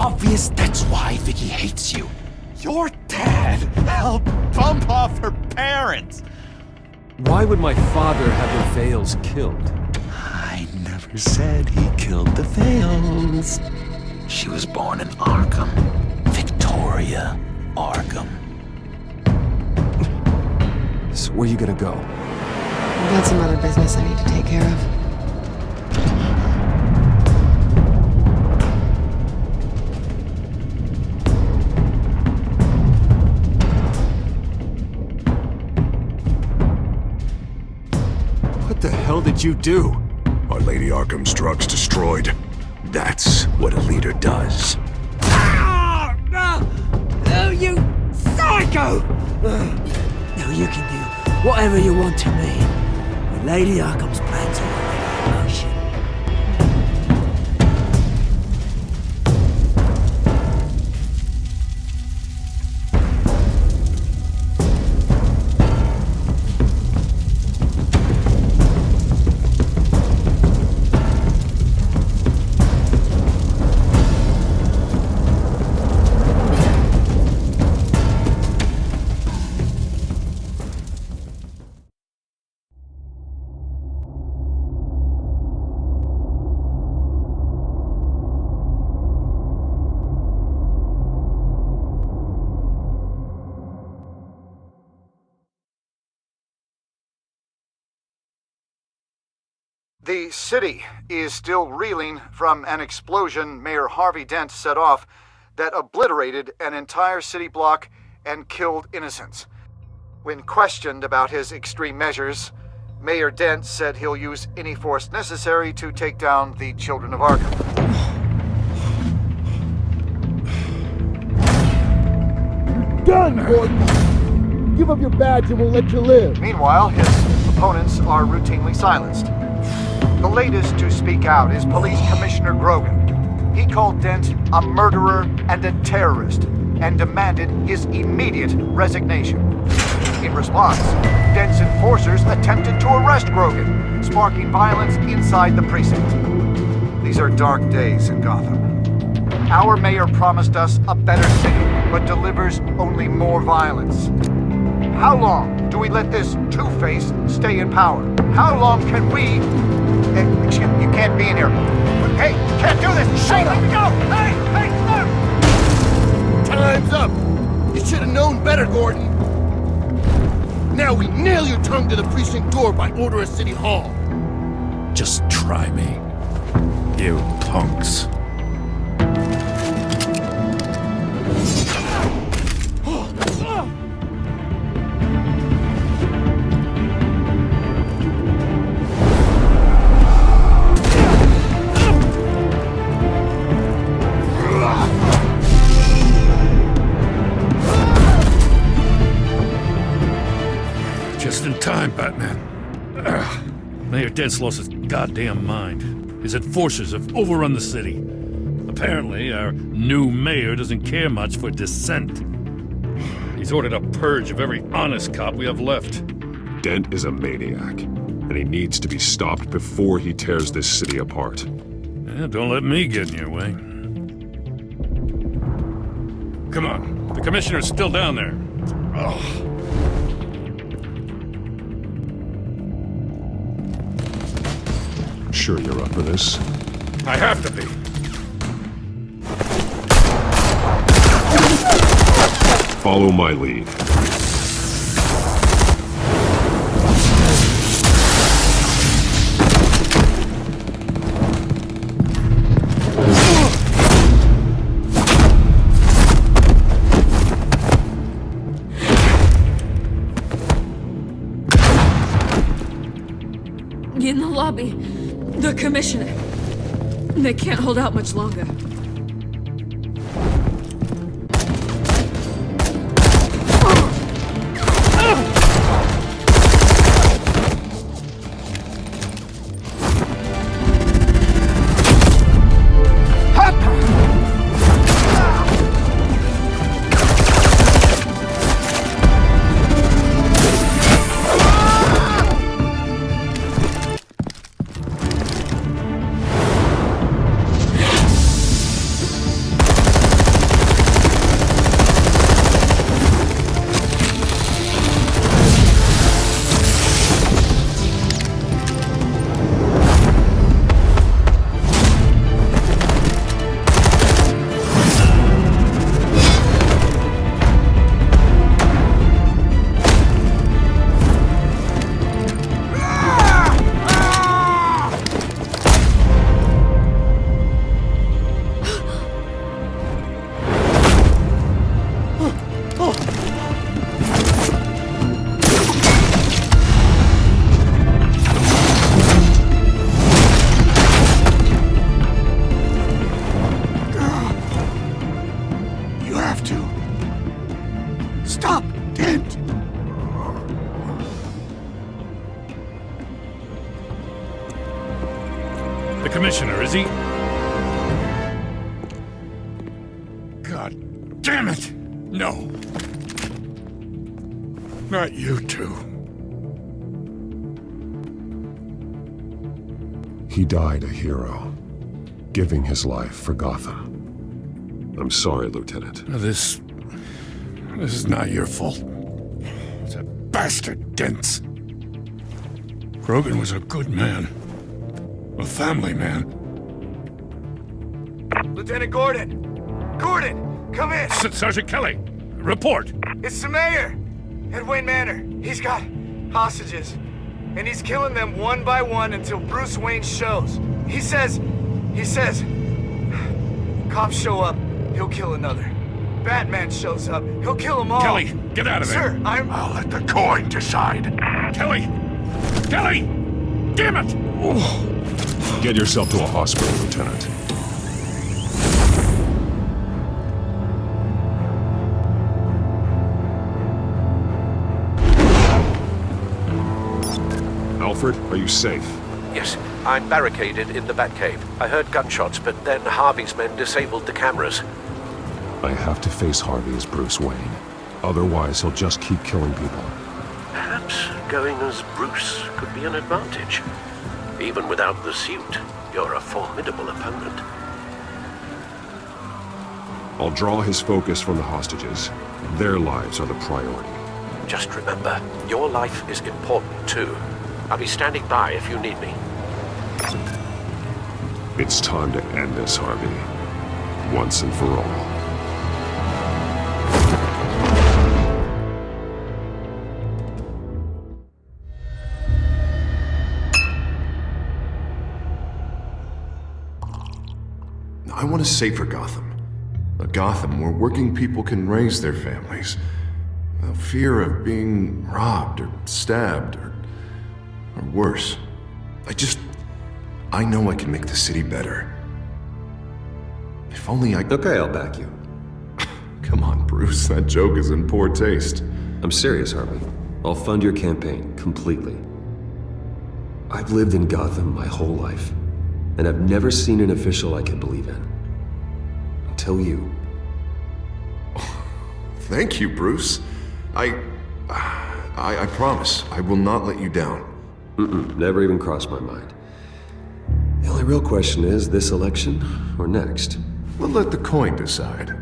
obvious that's why Vicky hates you. Your dad helped bump off her parents. Why would my father have the Vales killed? I never said he killed the Vales. She was born in Arkham. Victoria Arkham. So where you gonna go? I've got some other business I need to take care of. What the hell did you do? Our Lady Arkham's drugs destroyed. That's what a leader does. Ah! No! No, you psycho! Now you can do whatever you want to me. But Lady Arkham's plans are already in motion. The city is still reeling from an explosion Mayor Harvey Dent set off that obliterated an entire city block and killed innocents. When questioned about his extreme measures, Mayor Dent said he'll use any force necessary to take down the Children of Arkham. Done, Gordon! Give up your badge and we'll let you live. Meanwhile, his opponents are routinely silenced. The latest to speak out is Police Commissioner Grogan. He called Dent a murderer and a terrorist and demanded his immediate resignation. In response, Dent's enforcers attempted to arrest Grogan, sparking violence inside the precinct. These are dark days in Gotham. Our mayor promised us a better city, but delivers only more violence. How long do we let this two-face stay in power? How long can we... Excuse me, you can't be in here. Hey, you can't do this! Hey, let me go! Hey, stop! Time's up! You should have known better, Gordon! Now we nail your tongue to the precinct door by order of City Hall! Just try me, you punks. Just in time, Batman. Mayor Dent's lost his goddamn mind. His enforcers have overrun the city. Apparently, our new mayor doesn't care much for dissent. He's ordered a purge of every honest cop we have left. Dent is a maniac, and he needs to be stopped before he tears this city apart. Yeah, don't let me get in your way. Come on, the commissioner's still down there. Oh. Sure you're up for this? I have to be. Follow my lead. In the lobby, the commissioner. They can't hold out much longer. God damn it! No. Not you two. He died a hero, giving his life for Gotham. I'm sorry, Lieutenant. This is not your fault. It's a bastard Dent. Grogan was a good man. A family man. Lieutenant Gordon! Gordon, come in! Sergeant Kelly, report! It's the mayor! At Wayne Manor. He's got hostages. And he's killing them one by one until Bruce Wayne shows. He says, cops show up, he'll kill another. Batman shows up, he'll kill them all. Kelly, get out of there! Sir, I'll let the coin decide. Kelly! Kelly! Damn it! Get yourself to a hospital, Lieutenant. Alfred, are you safe? Yes, I'm barricaded in the Batcave. I heard gunshots, but then Harvey's men disabled the cameras. I have to face Harvey as Bruce Wayne. Otherwise, he'll just keep killing people. Perhaps going as Bruce could be an advantage. Even without the suit, you're a formidable opponent. I'll draw his focus from the hostages. Their lives are the priority. Just remember, your life is important too. I'll be standing by if you need me. It's time to end this, Harvey. Once and for all. I want a safer Gotham. A Gotham where working people can raise their families. Without fear of being robbed or stabbed or worse. I know I can make the city better. If only I... Okay, I'll back you. Come on, Bruce, that joke is in poor taste. I'm serious, Harvey. I'll fund your campaign, completely. I've lived in Gotham my whole life, and I've never seen an official I can believe in. Until you. Thank you, Bruce. I promise, I will not let you down. Never even crossed my mind. The only real question is, this election or next? We'll let the coin decide.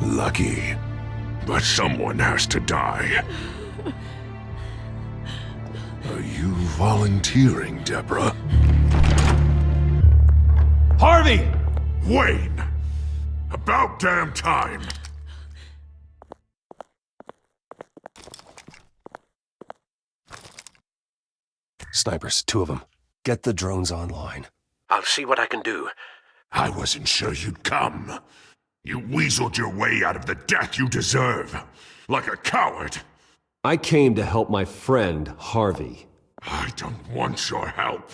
Lucky. But someone has to die. Are you volunteering, Deborah? Harvey! Wayne! About damn time! Snipers, 2 of them. Get the drones online. I'll see what I can do. I wasn't sure you'd come. You weaseled your way out of the death you deserve. Like a coward. I came to help my friend, Harvey. I don't want your help.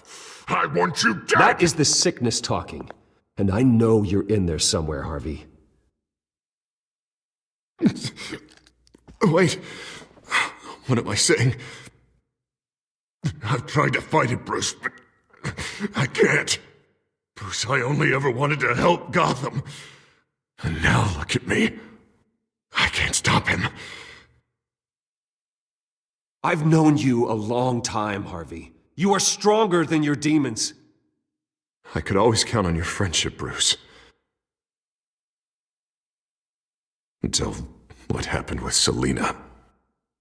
I want you dead! That is the sickness talking. And I know you're in there somewhere, Harvey. Wait. What am I saying? I've tried to fight it, Bruce, but I can't. Bruce, I only ever wanted to help Gotham. And now look at me. I can't stop him. I've known you a long time, Harvey. You are stronger than your demons. I could always count on your friendship, Bruce. Until what happened with Selina.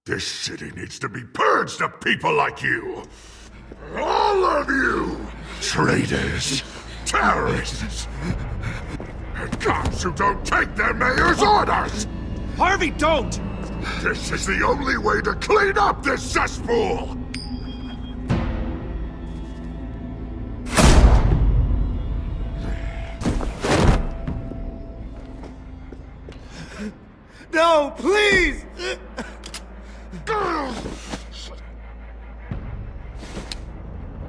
This city needs to be purged of people like you. All of you! Traitors, terrorists, and cops who don't take their mayor's orders! Harvey, don't! This is the only way to clean up this cesspool! No, please!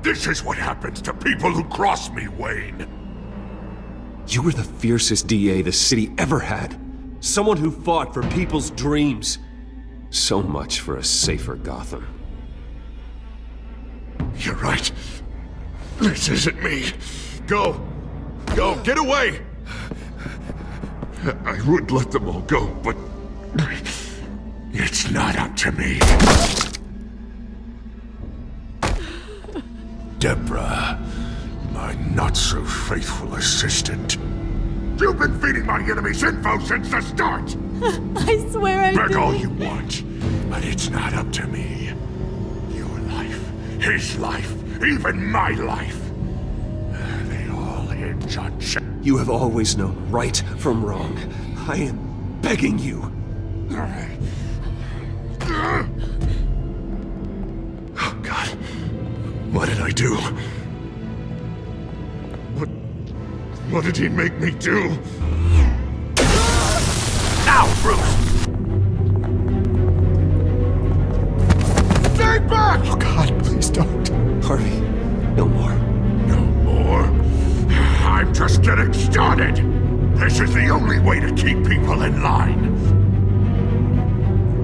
This is what happens to people who cross me, Wayne. You were the fiercest DA the city ever had. Someone who fought for people's dreams. So much for a safer Gotham. You're right. This isn't me. Go! Go! Get away! I would let them all go, but... it's not up to me. Deborah, my not-so-faithful assistant. You've been feeding my enemies info since the start! I swear I Beg did. all you want, but it's not up to me. Your life, his life, even my life. They all hinge on You have always known right from wrong. I am begging you. Oh, God. What did I do? What did he make me do? Now, Bruce! Stay back! Oh, God, please don't. Harvey, no more. No more? I'm just getting started! This is the only way to keep people in line.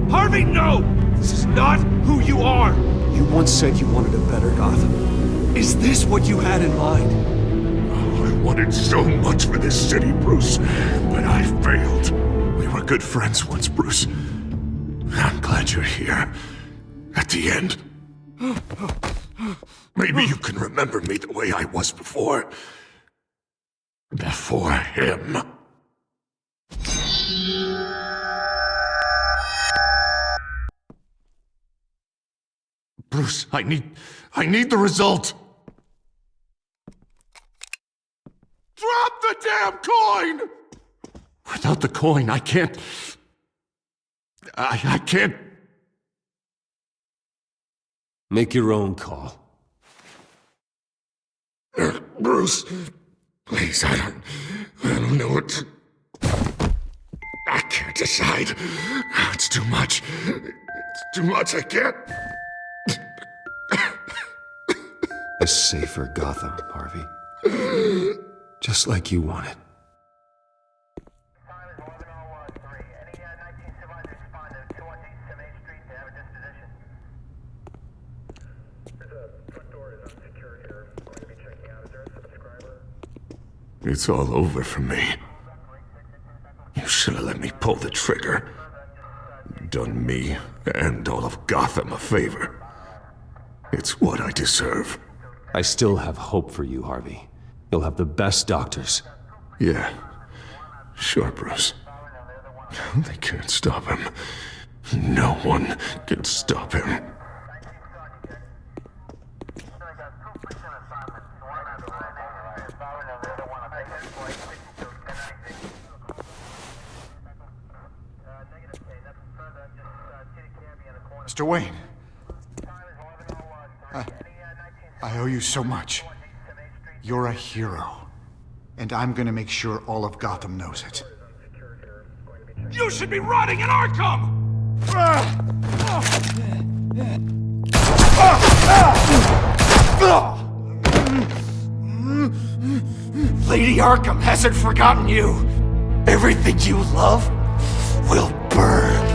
Harvey, no! This is not who you are! You once said you wanted a better Gotham. Is this what you had in mind? Oh, I wanted so much for this city, Bruce, but I failed. We were good friends once, Bruce. I'm glad you're here. At the end. Maybe you can remember me the way I was before. Before him. Bruce, I need the result. Drop the damn coin! Without the coin, I can't... I can't... Make your own call. Bruce, please, I don't know what to... I can't decide. It's too much. It's too much, I can't... A safer Gotham, Harvey. Just like you wanted. It's all over for me. You should have let me pull the trigger. Done me and all of Gotham a favor. It's what I deserve. I still have hope for you, Harvey. You'll have the best doctors. Yeah. Sure, Bruce. They can't stop him. No one can stop him. Mr. Wayne. I owe you so much. You're a hero. And I'm gonna make sure all of Gotham knows it. You should be rotting in Arkham! Lady Arkham hasn't forgotten you. Everything you love will burn.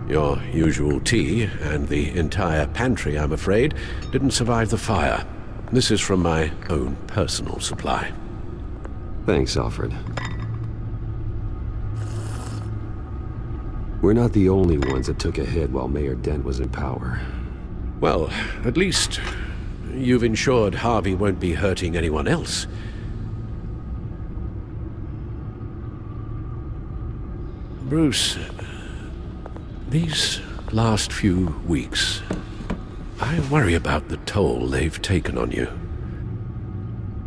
Your usual tea and the entire pantry, I'm afraid, didn't survive the fire. This is from my own personal supply. Thanks, Alfred. We're not the only ones that took a hit while Mayor Dent was in power. Well, at least you've ensured Harvey won't be hurting anyone else. Bruce, these last few weeks, I worry about the toll they've taken on you.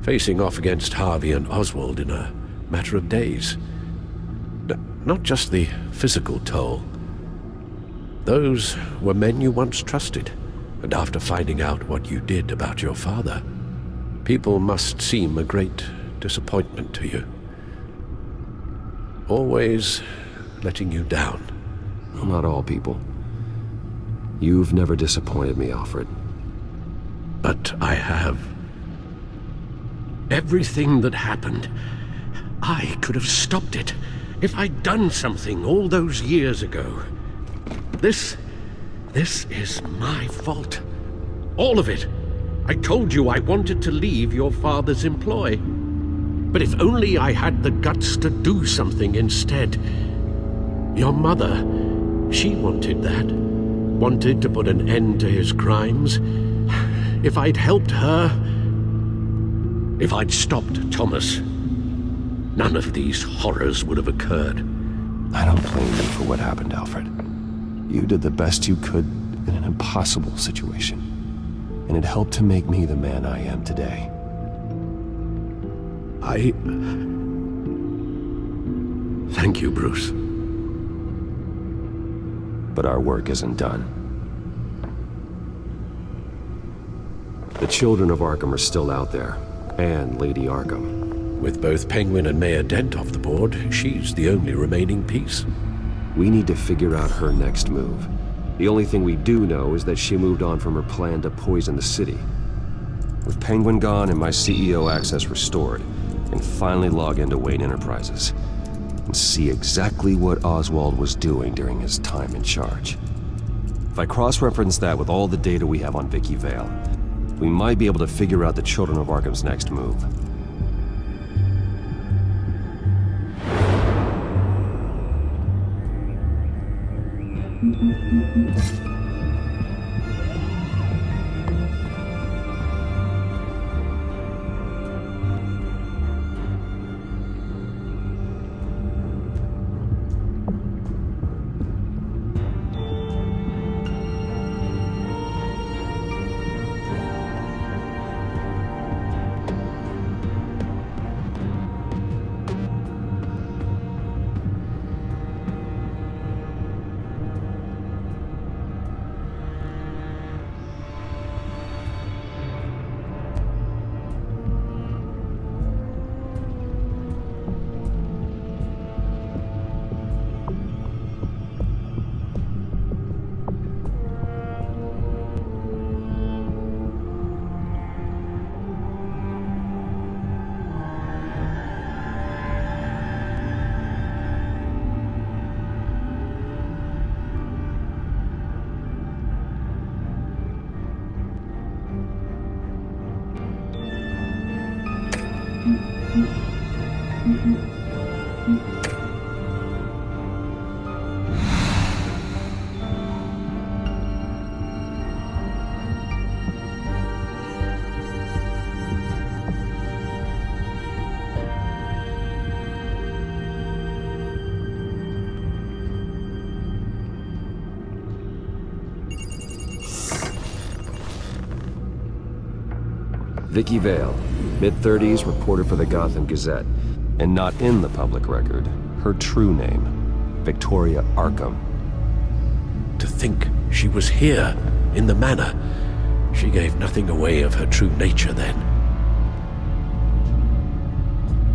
Facing off against Harvey and Oswald in a matter of days. Not just the physical toll. Those were men you once trusted, and after finding out what you did about your father, people must seem a great disappointment to you. Always letting you down. Well, not all people. You've never disappointed me, Alfred. But I have. Everything that happened, I could have stopped it if I'd done something all those years ago. This is my fault. All of it. I told you I wanted to leave your father's employ. But if only I had the guts to do something instead. Your mother, she wanted that. Wanted to put an end to his crimes. If I'd helped her, if I'd stopped Thomas, none of these horrors would have occurred. I don't blame you for what happened, Alfred. You did the best you could in an impossible situation, and it helped to make me the man I am today. Thank you, Bruce. But our work isn't done. The children of Arkham are still out there, and Lady Arkham. With both Penguin and Mayor Dent off the board, she's the only remaining piece. We need to figure out her next move. The only thing we do know is that she moved on from her plan to poison the city. With Penguin gone and my CEO access restored, I can finally log into Wayne Enterprises and see exactly what Oswald was doing during his time in charge. If I cross-reference that with all the data we have on Vicky Vale, we might be able to figure out the Children of Arkham's next move. Vicky Vale, mid-30s, reporter for the Gotham Gazette, and not in the public record, her true name, Victoria Arkham. To think she was here, in the manor. She gave nothing away of her true nature then.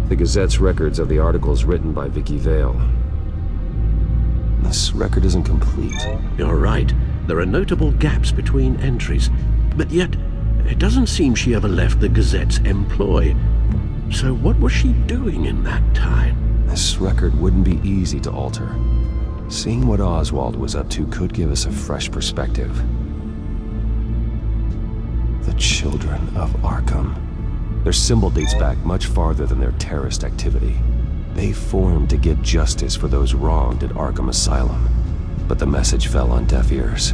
The Gazette's records of the articles written by Vicky Vale. This record isn't complete. You're right. There are notable gaps between entries, but yet it doesn't seem she ever left the Gazette's employ. So what was she doing in that time? This record wouldn't be easy to alter. Seeing what Oswald was up to could give us a fresh perspective. The Children of Arkham. Their symbol dates back much farther than their terrorist activity. They formed to get justice for those wronged at Arkham Asylum. But the message fell on deaf ears.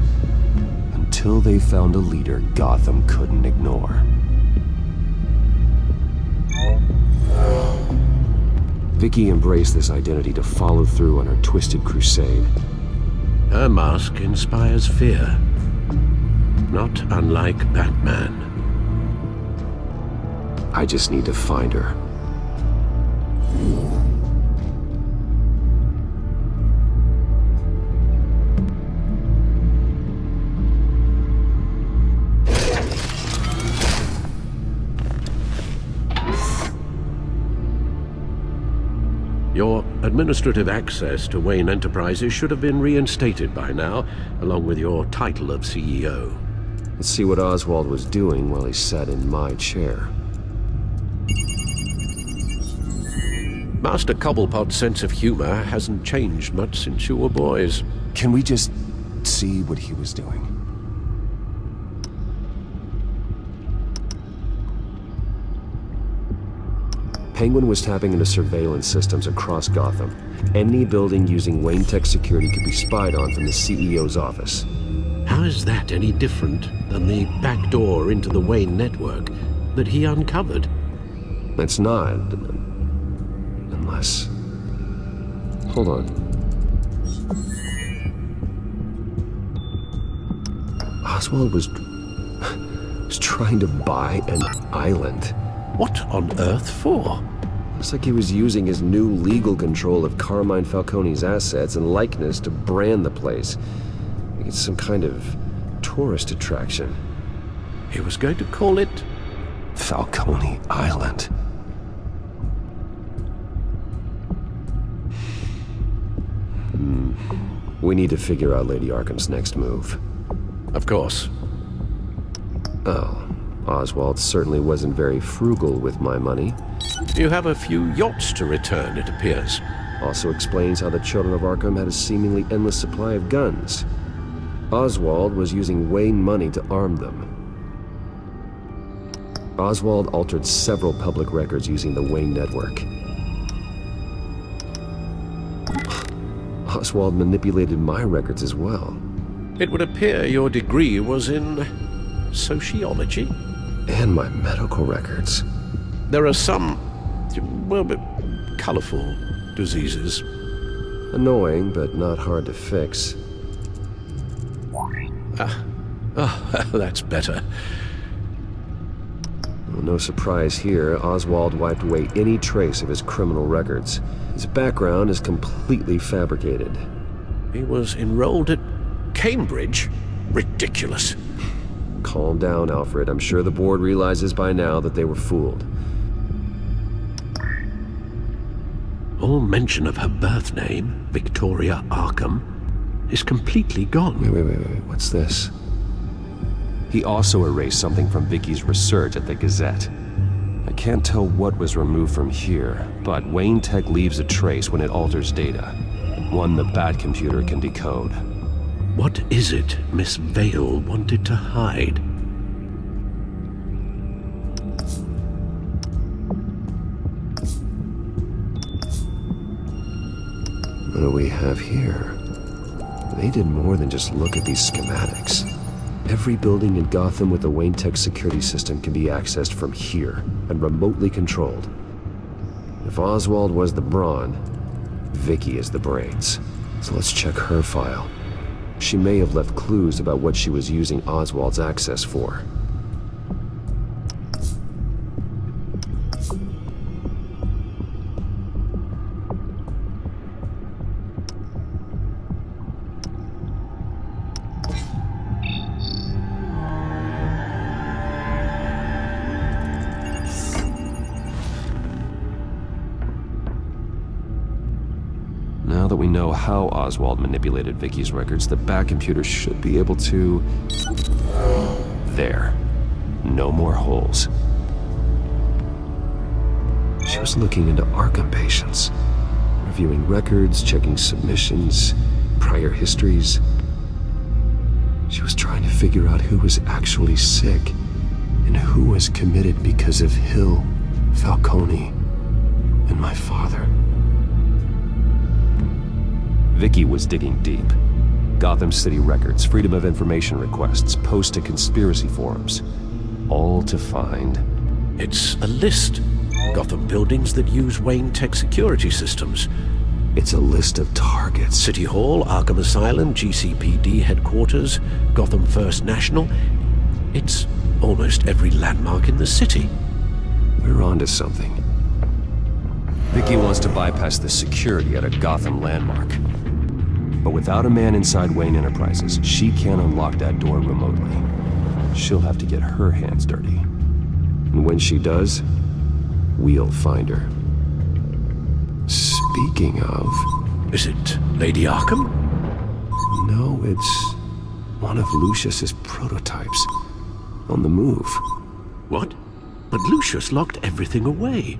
Until they found a leader Gotham couldn't ignore. Vicky embraced this identity to follow through on her twisted crusade. Her mask inspires fear. Not unlike Batman. I just need to find her. administrative access to Wayne Enterprises should have been reinstated by now, along with your title of CEO. Let's see what Oswald was doing while he sat in my chair. Master Cobblepot's sense of humor hasn't changed much since you were boys. Can we just see what he was doing? Penguin was tapping into surveillance systems across Gotham. Any building using Wayne Tech security could be spied on from the CEO's office. How is that any different than the back door into the Wayne network that he uncovered? It's not. Unless... Hold on. Oswald was trying to buy an island. What on earth for? Looks like he was using his new legal control of Carmine Falcone's assets and likeness to brand the place. Like it's some kind of tourist attraction. He was going to call it... Falcone Island. We need to figure out Lady Arkham's next move. Of course. Oh. Oswald certainly wasn't very frugal with my money. You have a few yachts to return, it appears. Also explains how the Children of Arkham had a seemingly endless supply of guns. Oswald was using Wayne money to arm them. Oswald altered several public records using the Wayne network. Oswald manipulated my records as well. It would appear your degree was in... sociology? And my medical records. There are some, well, colorful diseases. Annoying, but not hard to fix. That's better. Well, no surprise here, Oswald wiped away any trace of his criminal records. His background is completely fabricated. He was enrolled at Cambridge? Ridiculous. Calm down, Alfred. I'm sure the board realizes by now that they were fooled. All mention of her birth name, Victoria Arkham, is completely gone. Wait. What's this? He also erased something from Vicky's research at the Gazette. I can't tell what was removed from here, but Wayne Tech leaves a trace when it alters data. One the Bat computer can decode. What is it Miss Vale wanted to hide? What do we have here? They did more than just look at these schematics. Every building in Gotham with the Wayne Tech security system can be accessed from here and remotely controlled. If Oswald was the brawn, Vicky is the brains. So let's check her file. She may have left clues about what she was using Oswald's access for. Now that we know how Oswald manipulated Vicky's records, the Bat computer should be able to... There. No more holes. She was looking into Arkham patients, reviewing records, checking submissions, prior histories. She was trying to figure out who was actually sick and who was committed because of Hill, Falcone, and my father. Vicky was digging deep. Gotham City records, Freedom of Information requests, posts to conspiracy forums. All to find... It's a list. Gotham buildings that use Wayne Tech security systems. It's a list of targets. City Hall, Arkham Asylum, GCPD headquarters, Gotham First National. It's almost every landmark in the city. We're onto something. Vicky wants to bypass the security at a Gotham landmark. But without a man inside Wayne Enterprises, she can't unlock that door remotely. She'll have to get her hands dirty. And when she does, we'll find her. Speaking of... Is it Lady Arkham? No, it's one of Lucius's prototypes. On the move. What? But Lucius locked everything away.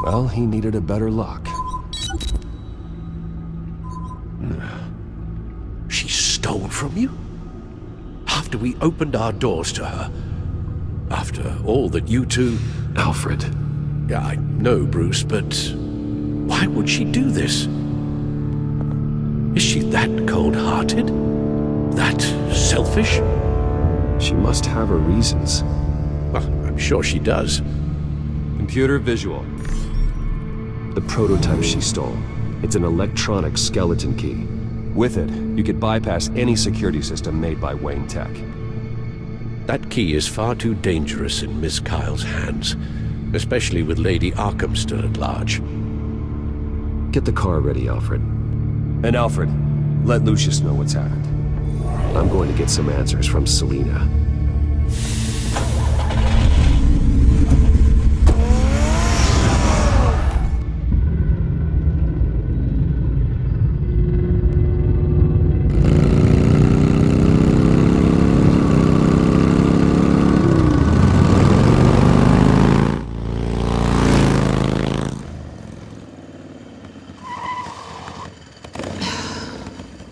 Well, he needed a better lock. She stole from you? After we opened our doors to her? After all that you two... Alfred. Yeah, I know, Bruce, but why would she do this? Is she that cold-hearted? That selfish? She must have her reasons. Well, I'm sure she does. Computer visual. The prototype she stole. It's an electronic skeleton key. With it, you could bypass any security system made by Wayne Tech. That key is far too dangerous in Miss Kyle's hands, especially with Lady Arkham still at large. Get the car ready, Alfred. And Alfred, let Lucius know what's happened. I'm going to get some answers from Selina.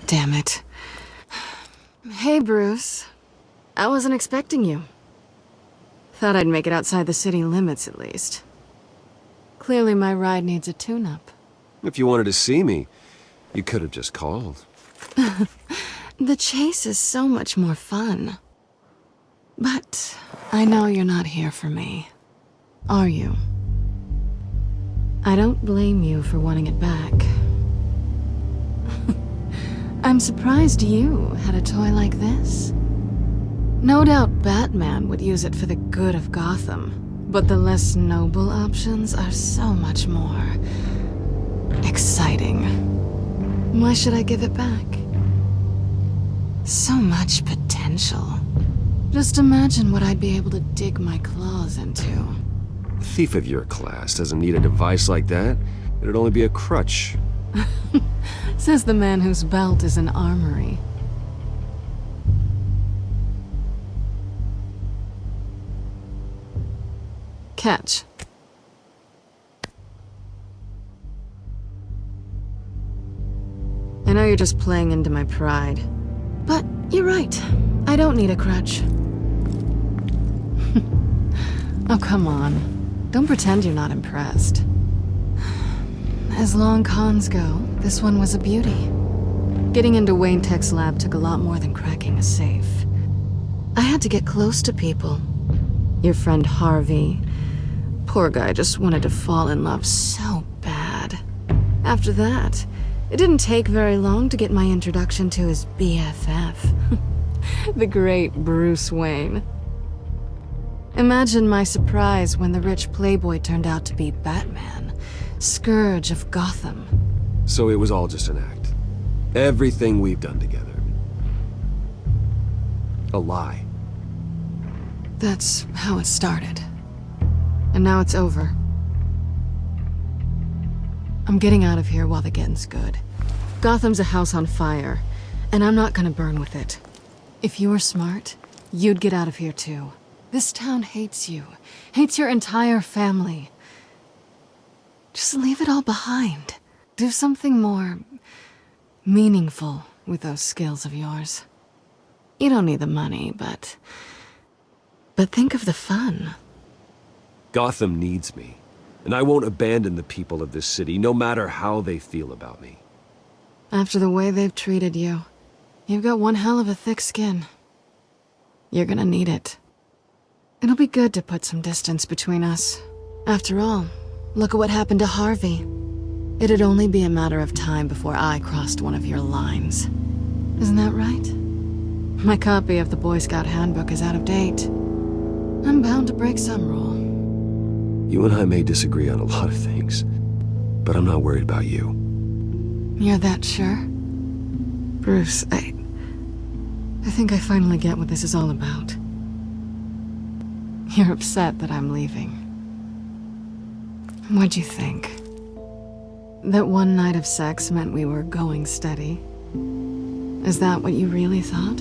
Damn it. Hey, Bruce. I wasn't expecting you. Thought I'd make it outside the city limits, at least. Clearly my ride needs a tune-up. If you wanted to see me, you could have just called. The chase is so much more fun. But I know you're not here for me. Are you? I don't blame you for wanting it back. I'm surprised you had a toy like this. No doubt Batman would use it for the good of Gotham, but the less noble options are so much more exciting. Why should I give it back? So much potential. Just imagine what I'd be able to dig my claws into. A thief of your class doesn't need a device like that. It'd only be a crutch. Says the man whose belt is an armory. Catch. I know you're just playing into my pride, but you're right. I don't need a crutch. Oh, come on. Don't pretend you're not impressed. As long cons go, this one was a beauty. Getting into Wayne Tech's lab took a lot more than cracking a safe. I had to get close to people. Your friend Harvey. Poor guy just wanted to fall in love so bad. After that, it didn't take very long to get my introduction to his BFF. The great Bruce Wayne. Imagine my surprise when the rich playboy turned out to be Batman, Scourge of Gotham. So it was all just an act. Everything we've done together. A lie. That's how it started. And now it's over. I'm getting out of here while the getting's good. Gotham's a house on fire, and I'm not gonna burn with it. If you were smart, you'd get out of here too. This town hates you. Hates your entire family. Just leave it all behind. Do something more meaningful with those skills of yours. You don't need the money, but think of the fun. Gotham needs me, and I won't abandon the people of this city, no matter how they feel about me. After the way they've treated you, you've got one hell of a thick skin. You're gonna need it. It'll be good to put some distance between us. After all, look at what happened to Harvey. It'd only be a matter of time before I crossed one of your lines. Isn't that right? My copy of the Boy Scout Handbook is out of date. I'm bound to break some rule. You and I may disagree on a lot of things, but I'm not worried about you. You're that sure? Bruce, I think I finally get what this is all about. You're upset that I'm leaving. What'd you think? That one night of sex meant we were going steady. Is that what you really thought?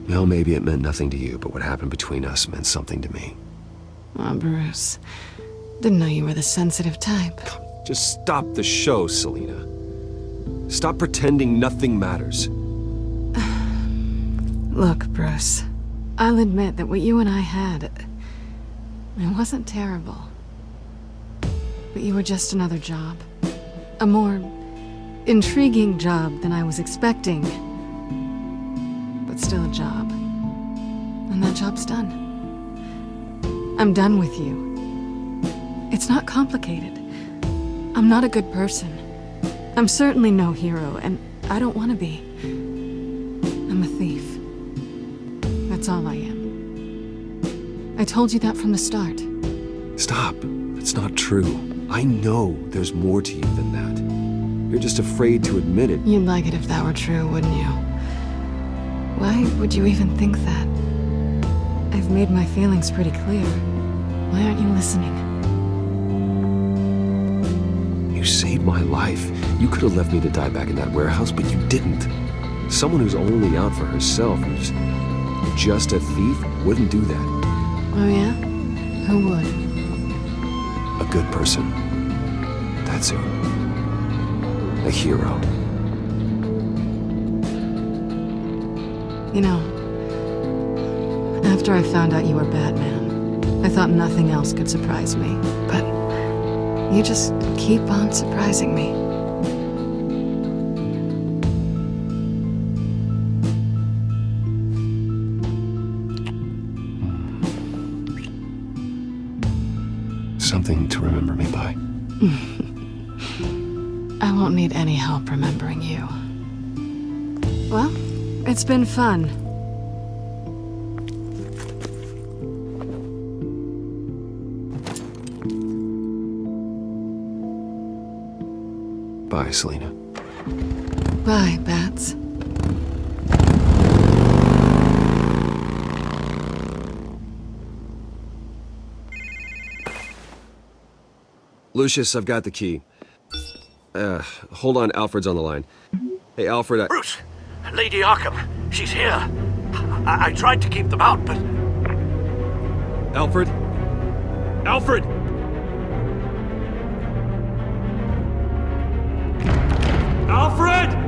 Well, maybe it meant nothing to you, but what happened between us meant something to me. Oh, Bruce. Didn't know you were the sensitive type. Just stop the show, Selena. Stop pretending nothing matters. Look, Bruce. I'll admit that what you and I had, it wasn't terrible. But you were just another job. A more intriguing job than I was expecting. But still a job. And that job's done. I'm done with you. It's not complicated. I'm not a good person. I'm certainly no hero, and I don't want to be. I'm a thief. That's all I am. I told you that from the start. Stop. It's not true. I know there's more to you than that. You're just afraid to admit it. You'd like it if that were true, wouldn't you? Why would you even think that? I've made my feelings pretty clear. Why aren't you listening? You saved my life. You could have left me to die back in that warehouse, but you didn't. Someone who's only out for herself, who's just a thief, wouldn't do that. Oh yeah? Who would? A good person. That's who. A hero. You know, after I found out you were Batman, I thought nothing else could surprise me. But you just keep on surprising me. Something to remember me by. I won't need any help remembering you. Well, it's been fun. Bye, Selena. Bye, Bats. Lucius, I've got the key. Hold on, Alfred's on the line. Hey, Alfred, Bruce! Lady Arkham, she's here. I tried to keep them out, but... Alfred? Alfred! Alfred!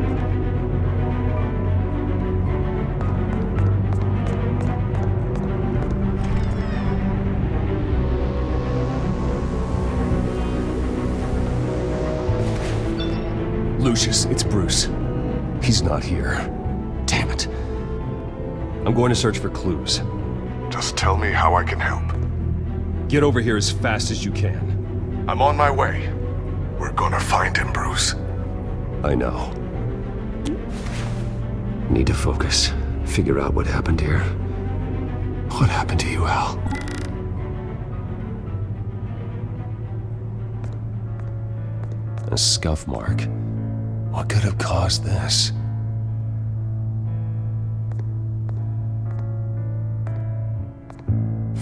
Lucius, it's Bruce. He's not here. Damn it. I'm going to search for clues. Just tell me how I can help. Get over here as fast as you can. I'm on my way. We're gonna find him, Bruce. I know. Need to focus. Figure out what happened here. What happened to you, Al? A scuff mark. What could have caused this?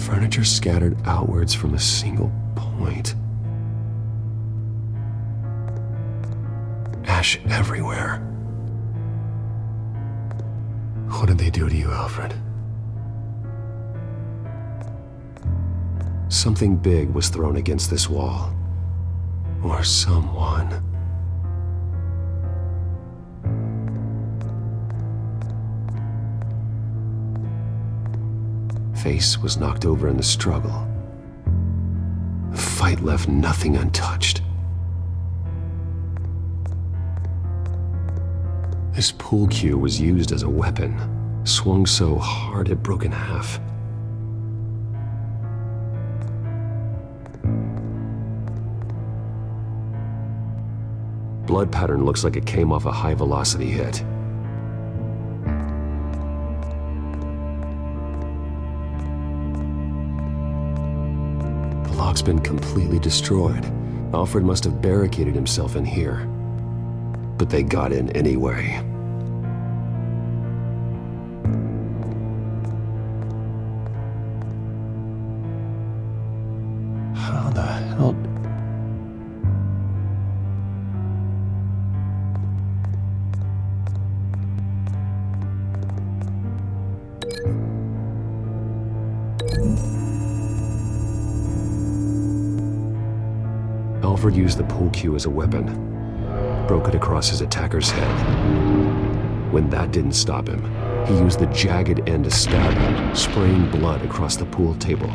Furniture scattered outwards from a single point. Ash everywhere. What did they do to you, Alfred? Something big was thrown against this wall. Or someone. Face was knocked over in the struggle. The fight left nothing untouched. This pool cue was used as a weapon, swung so hard it broke in half. Blood pattern looks like it came off a high-velocity hit. The lock's been completely destroyed. Alfred must have barricaded himself in here. But they got in anyway. How the hell... Alfred used the pool cue as a weapon, broke it across his attacker's head. When that didn't stop him, he used the jagged end to stab him, spraying blood across the pool table.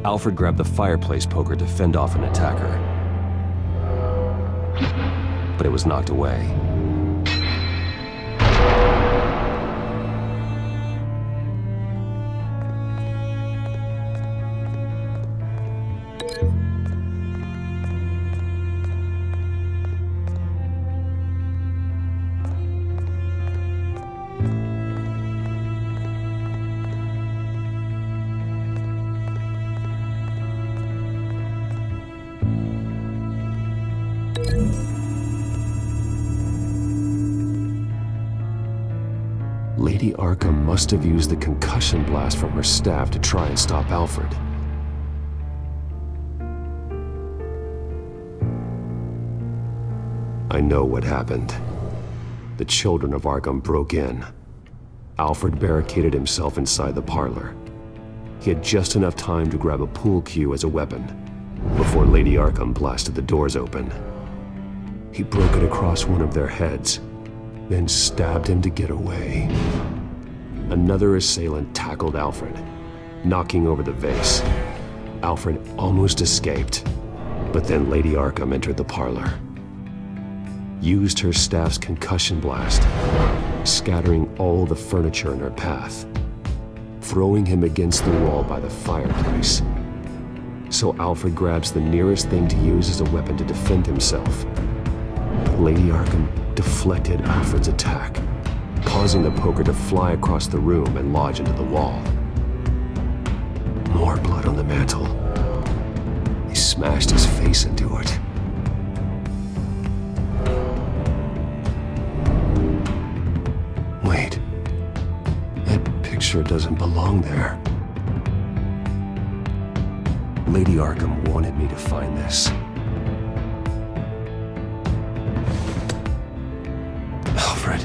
Alfred grabbed the fireplace poker to fend off an attacker, but it was knocked away. Lady Arkham must have used the concussion blast from her staff to try and stop Alfred. I know what happened. The children of Arkham broke in. Alfred barricaded himself inside the parlor. He had just enough time to grab a pool cue as a weapon before Lady Arkham blasted the doors open. He broke it across one of their heads, then stabbed him to get away. Another assailant tackled Alfred, knocking over the vase. Alfred almost escaped, but then Lady Arkham entered the parlor, used her staff's concussion blast, scattering all the furniture in her path, throwing him against the wall by the fireplace. So Alfred grabs the nearest thing to use as a weapon to defend himself. Lady Arkham deflected Alfred's attack, causing the poker to fly across the room and lodge into the wall. More blood on the mantel. He smashed his face into it. Wait, that picture doesn't belong there. Lady Arkham wanted me to find this. Alfred.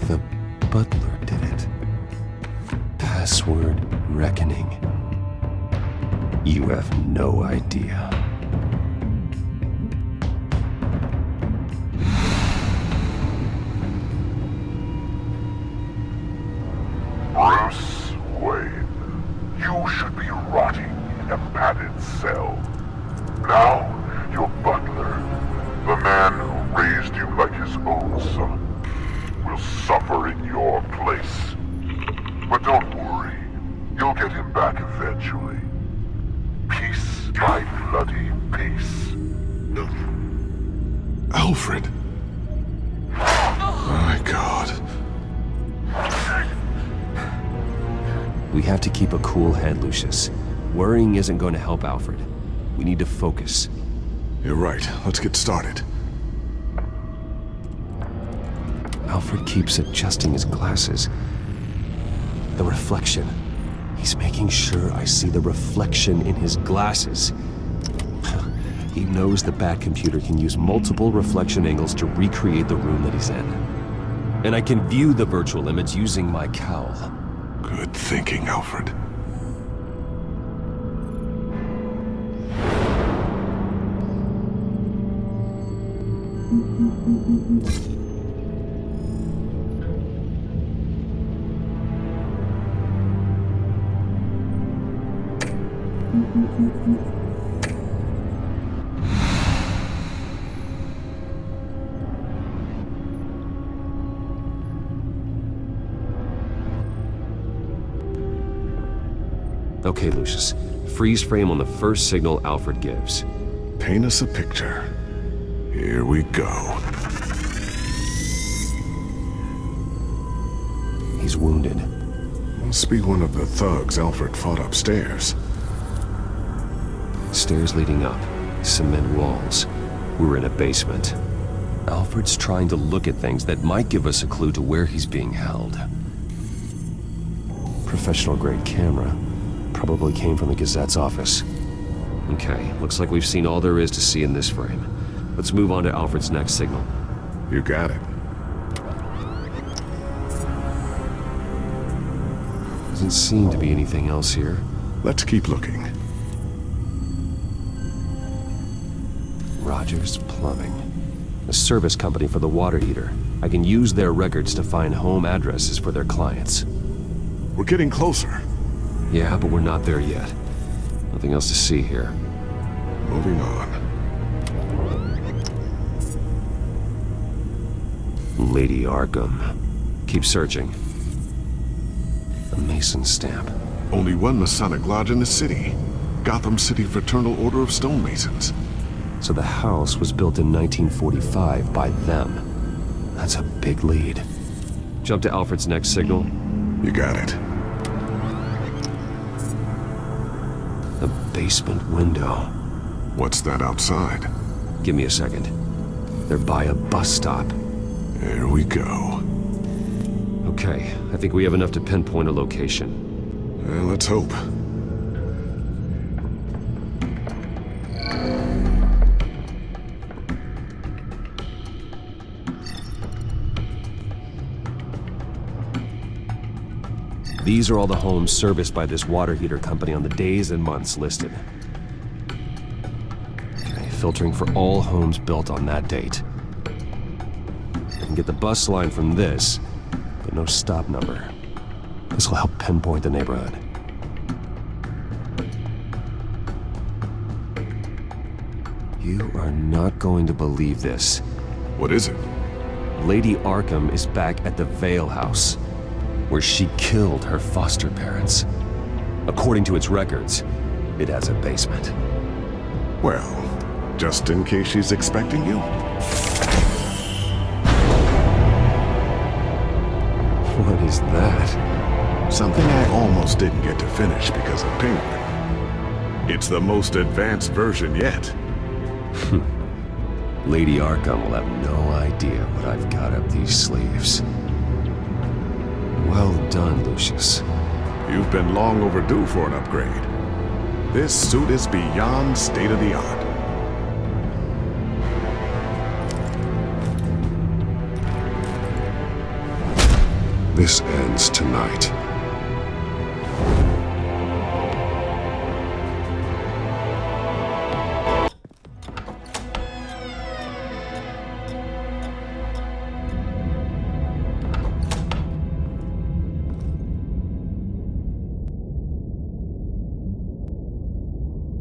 The butler did it. Password reckoning. You have no idea. Bruce Wayne, you should be rotting in a padded cell. Now, your butler, the man who raised you like his own son, will suffer in your place. But don't worry, you'll get him back eventually. Peace, my bloody peace. Alfred. My God. We have to keep a cool head, Lucius. Worrying isn't going to help Alfred. We need to focus. You're right. Let's get started. Alfred keeps adjusting his glasses. The reflection. He's making sure I see the reflection in his glasses. He knows the Batcomputer can use multiple reflection angles to recreate the room that he's in. And I can view the virtual image using my cowl. Good thinking, Alfred. Okay, Lucius. Freeze frame on the first signal Alfred gives. Paint us a picture. Here we go. He's wounded. Must be one of the thugs Alfred fought upstairs. Stairs leading up. Cement walls. We're in a basement. Alfred's trying to look at things that might give us a clue to where he's being held. Professional-grade camera. Probably came from the Gazette's office. Okay, looks like we've seen all there is to see in this frame. Let's move on to Alfred's next signal. You got it. Doesn't seem to be anything else here. Let's keep looking. Rogers Plumbing. A service company for the water heater. I can use their records to find home addresses for their clients. We're getting closer. Yeah, but we're not there yet. Nothing else to see here. Moving on. Lady Arkham. Keep searching. A Mason stamp. Only one Masonic lodge in the city. Gotham City Fraternal Order of Stonemasons. So the house was built in 1945 by them. That's a big lead. Jump to Alfred's next signal. You got it. A basement window. What's that outside? Give me a second. They're by a bus stop. Here we go. Okay, I think we have enough to pinpoint a location. Let's hope. These are all the homes serviced by this water heater company on the days and months listed. Okay, filtering for all homes built on that date. I can get the bus line from this, but no stop number. This will help pinpoint the neighborhood. You are not going to believe this. What is it? Lady Arkham is back at the Vale House, where she killed her foster parents. According to its records, it has a basement. Well, just in case she's expecting you. What is that? Something I almost didn't get to finish because of Penguin. It's the most advanced version yet. Lady Arkham will have no idea what I've got up these sleeves. Well done, Lucius. You've been long overdue for an upgrade. This suit is beyond state-of-the-art. This ends tonight.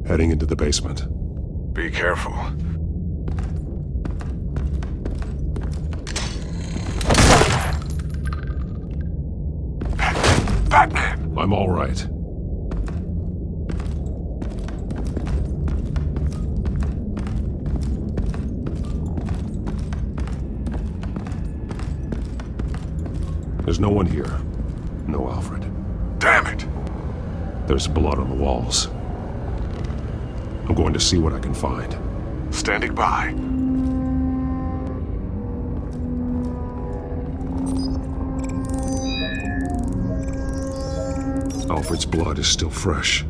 Heading into the basement. Be careful. Batman! I'm all right. There's no one here. No Alfred. Damn it! There's blood on the walls. I'm going to see what I can find. Standing by. Alfred's blood is still fresh.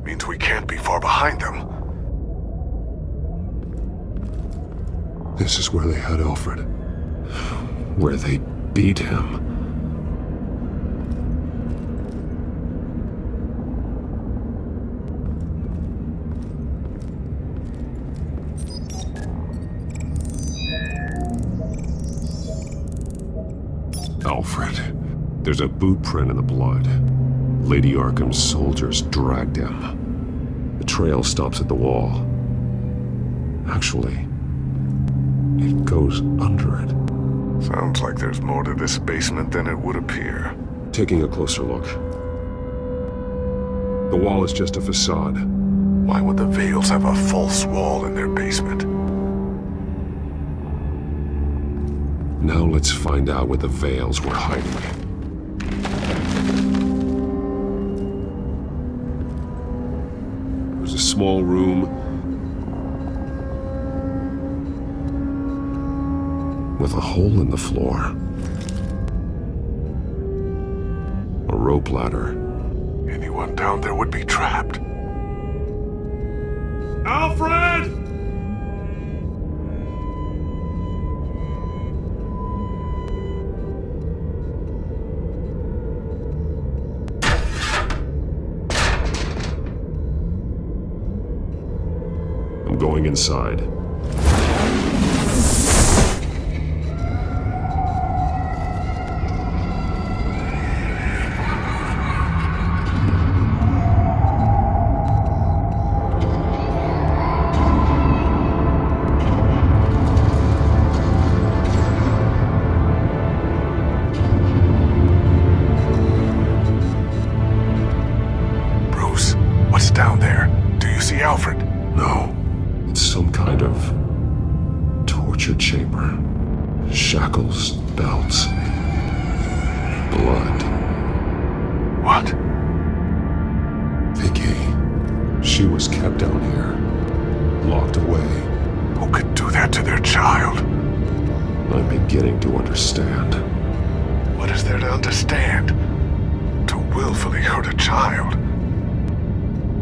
Means we can't be far behind them. This is where they had Alfred. Where they beat him. Alfred. There's a boot print in the blood. Lady Arkham's soldiers dragged him. The trail stops at the wall. Actually, it goes under it. Sounds like there's more to this basement than it would appear. Taking a closer look. The wall is just a facade. Why would the Vales have a false wall in their basement? Now let's find out where the Vales were hiding. There's a small room. with a hole in the floor. A rope ladder. Anyone down there would be trapped. Alfred! I'm going inside. Bruce, what's down there? Do you see Alfred? No. It's some kind of torture chamber. Shackles, belts, blood. What? Vicky. She was kept down here, locked away. Who could do that to their child? I'm beginning to understand. What is there to understand? To willfully hurt a child?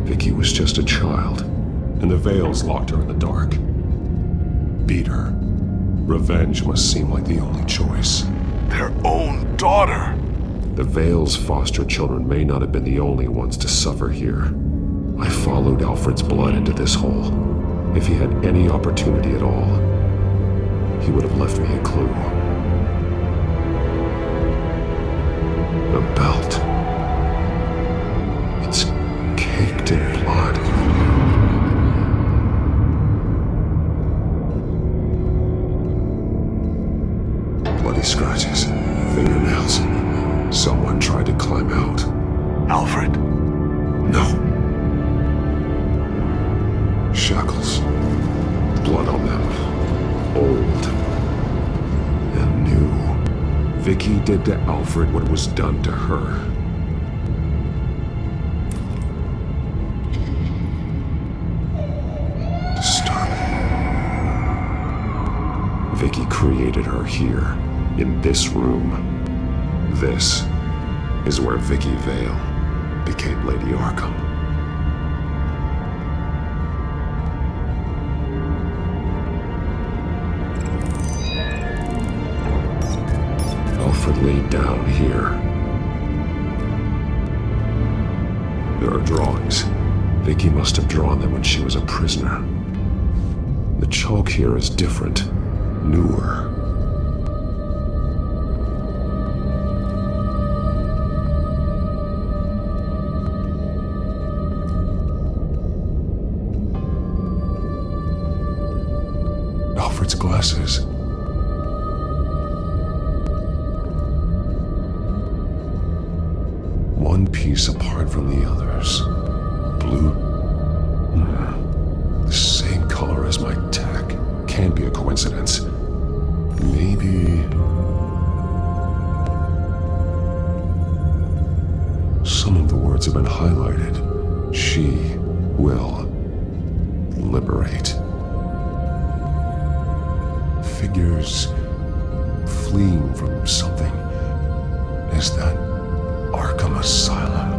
Vicky was just a child, and the Veils locked her in the dark. Beat her. Revenge must seem like the only choice. Their own daughter! The Veils' foster children may not have been the only ones to suffer here. I followed Alfred's blood into this hole. If he had any opportunity at all, he would have left me a clue. The belt. It's caked in blood. Bloody scratches, fingernails. Someone tried to climb out. Alfred? No. Shackles. Blood on them. Old. And new. Vicky did to Alfred what was done to her. Vicky created her here, in this room. This is where Vicky Vale became Lady Arkham. Alfred laid down here. There are drawings. Vicky must have drawn them when she was a prisoner. The chalk here is different. Newer. Alfred's glasses. One piece apart from the others. Blue. The same color as my tech. Can't be a coincidence. Maybe... some of the words have been highlighted. She will liberate. Figures fleeing from something. Is that Arkham Asylum?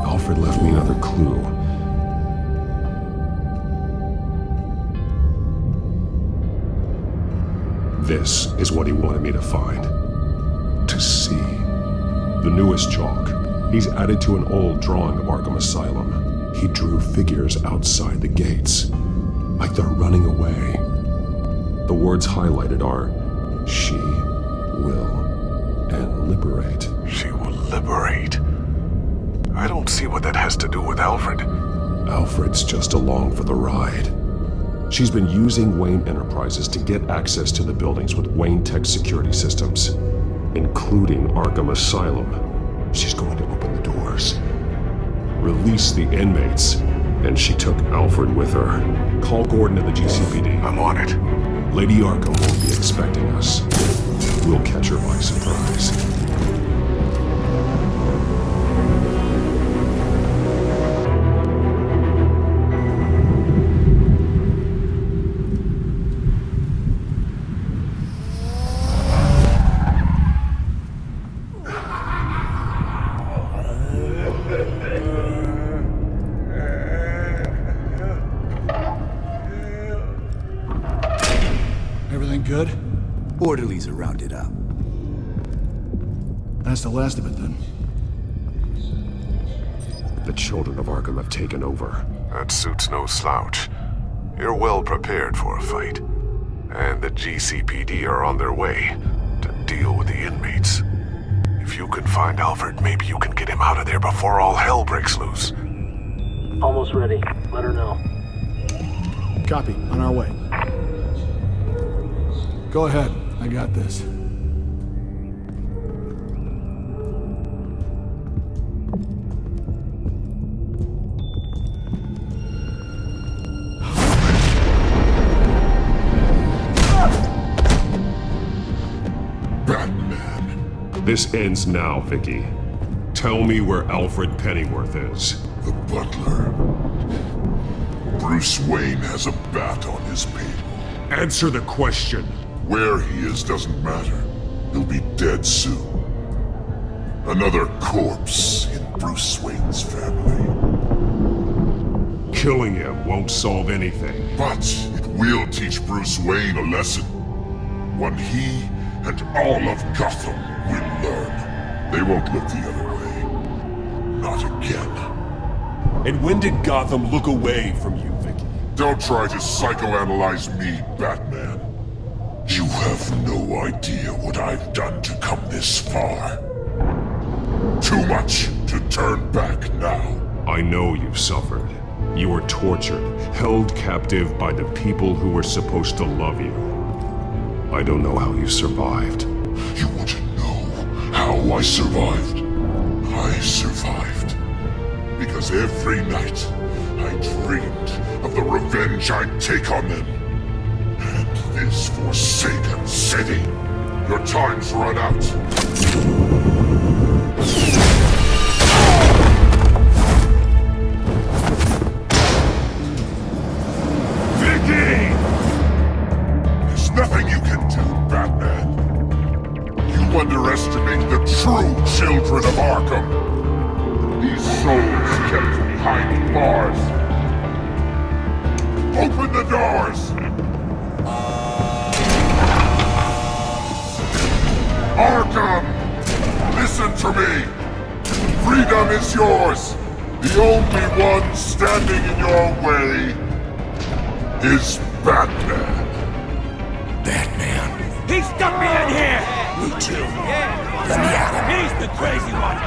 Alfred left me another clue. This is what he wanted me to find. To see. The newest chalk. He's added to an old drawing of Arkham Asylum. He drew figures outside the gates. Like they're running away. The words highlighted are, she will and liberate. She will liberate. I don't see what that has to do with Alfred. Alfred's just along for the ride. She's been using Wayne Enterprises to get access to the buildings with Wayne Tech security systems, including Arkham Asylum. She's going to open the doors, release the inmates, and she took Alfred with her. Call Gordon at the GCPD. I'm on it. Lady Arkham won't be expecting us. We'll catch her by surprise. Everything good? Orderlies are rounded up. That's the last of it, then. The children of Arkham have taken over. That suit's no slouch. You're well prepared for a fight. And the GCPD are on their way to deal with the inmates. If you can find Alfred, maybe you can get him out of there before all hell breaks loose. Almost ready. Let her know. Copy. On our way. Go ahead. I got this. This ends now, Vicky. Tell me where Alfred Pennyworth is. The butler. Bruce Wayne has a bat on his table. Answer the question. Where he is doesn't matter. He'll be dead soon. Another corpse in Bruce Wayne's family. Killing him won't solve anything. But it will teach Bruce Wayne a lesson. One he and all of Gotham will learn. They won't look the other way. Not again. And when did Gotham look away from you, Vicky? Don't try to psychoanalyze me, Batman. You have no idea what I've done to come this far. Too much to turn back now. I know you've suffered. You were tortured, held captive by the people who were supposed to love you. I don't know how you survived. You want to know how I survived? I survived because every night I dreamed of the revenge I'd take on them. And this forsaken city. Your time's run out. Nothing you can do, Batman. You underestimate the true children of Arkham. These souls kept behind bars. Open the doors! Arkham! Listen to me! Freedom is yours! The only one standing in your way is Batman. Batman. He stuck me in here! Me too. Let me at him. He's the crazy one!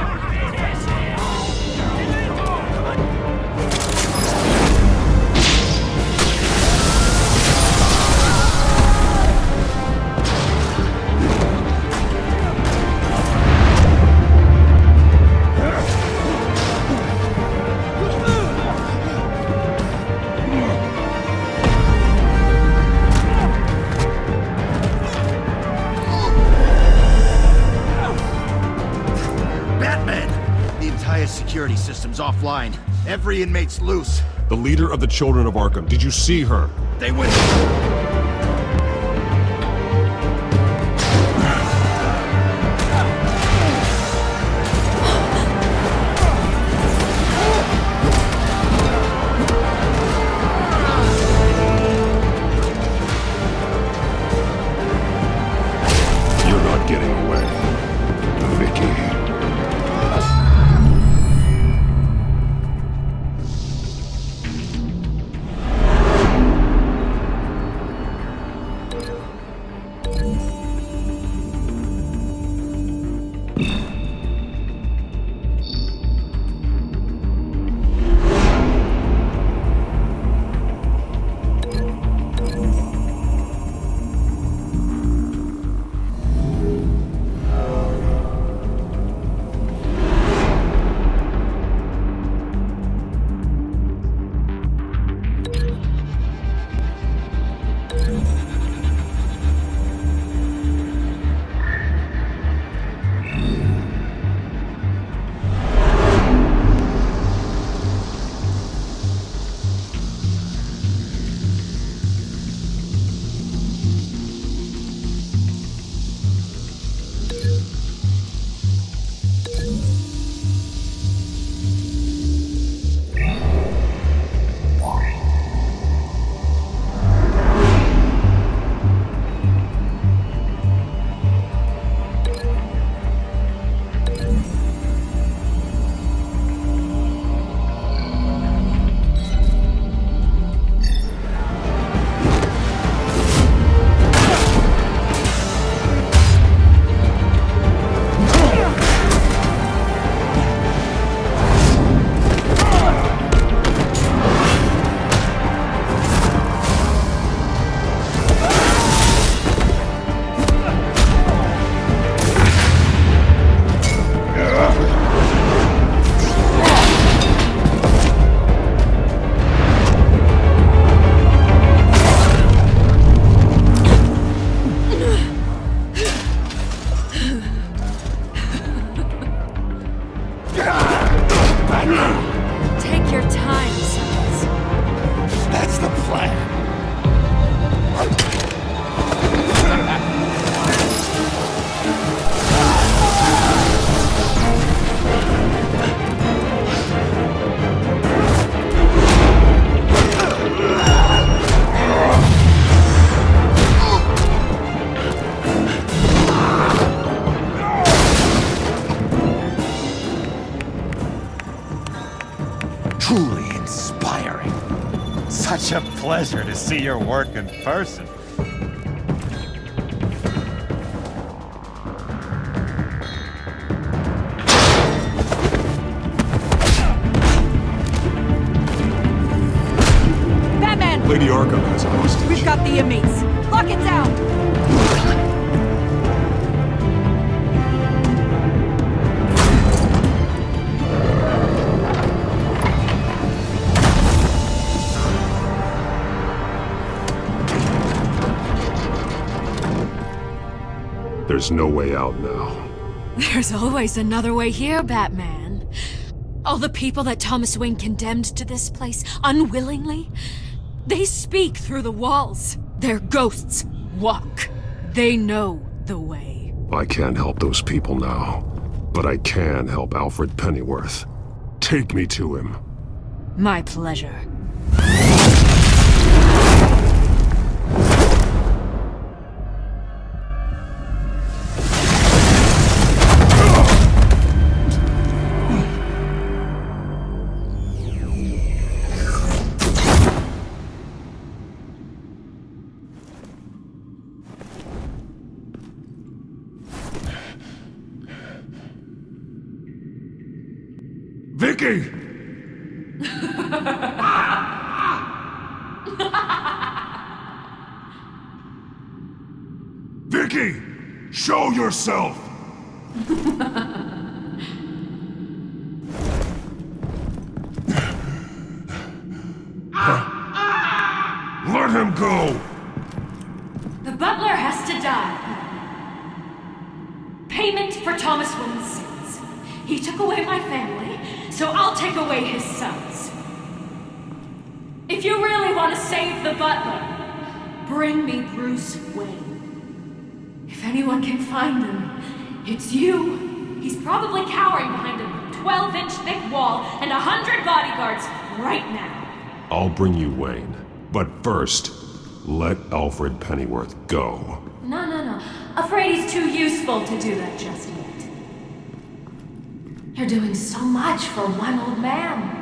Security system's offline. Every inmate's loose. The leader of the Children of Arkham, did you see her? They went... You're not getting away, Vicky. Take your time, sons. That's the plan. Truly inspiring. Such a pleasure to see your work in person. Batman! Lady Arkham has a hostage. We've got the inmates. Lock it down! There's no way out now. There's always another way here, Batman. All the people that Thomas Wayne condemned to this place unwillingly, they speak through the walls. Their ghosts walk. They know the way. I can't help those people now, but I can help Alfred Pennyworth. Take me to him. My pleasure. Vicky! Vicky! Show yourself! Let him go! The butler has to die. Payment for Thomas Wayne's sins. He took away my family, so I'll take away his sons. If you really want to save the butler, bring me Bruce Wayne. If anyone can find him, it's you. He's probably cowering behind a 12-inch thick wall and 100 bodyguards right now. I'll bring you Wayne. But first, let Alfred Pennyworth go. No. Afraid he's too useful to do that just yet. You're doing so much for one old man.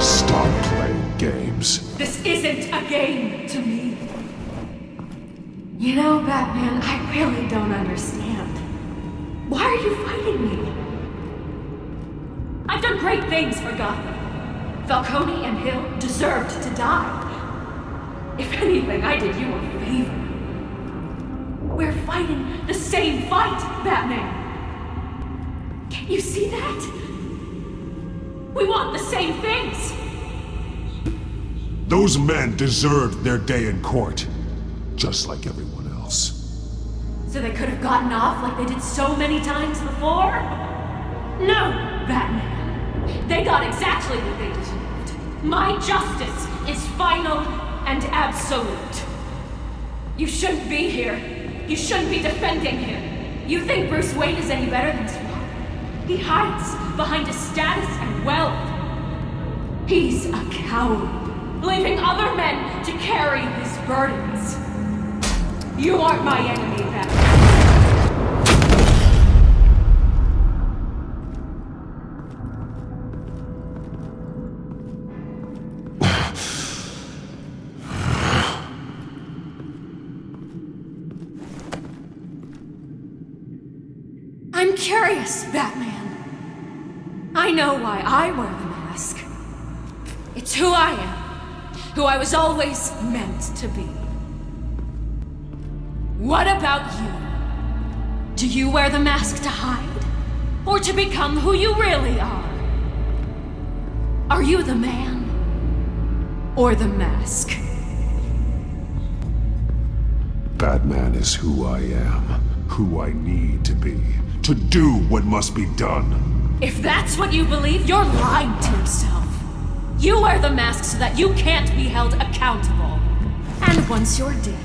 Stop playing games. This isn't a game to me. You know, Batman, I really don't understand. Why are you fighting me? I've done great things for Gotham. Falcone and Hill deserved to die. If anything, I did you a favor. We're fighting the same fight, Batman. Can't you see that? We want the same things. Those men deserved their day in court, just like everyone else. So they could have gotten off like they did so many times before? No, Batman. They got exactly what they deserved. My justice is final and absolute. You shouldn't be here. You shouldn't be defending him. You think Bruce Wayne is any better than his father? He hides behind his status and wealth. He's a coward, leaving other men to carry his burdens. You aren't my enemy, Batman. I'm curious, Batman. I know why I wear the mask. It's who I am. Who I was always meant to be. What about you? Do you wear the mask to hide? Or to become who you really are? Are you the man? Or the mask? Batman is who I am, who I need to be, to do what must be done. If that's what you believe, you're lying to yourself. You wear the mask so that you can't be held accountable. And once you're dead,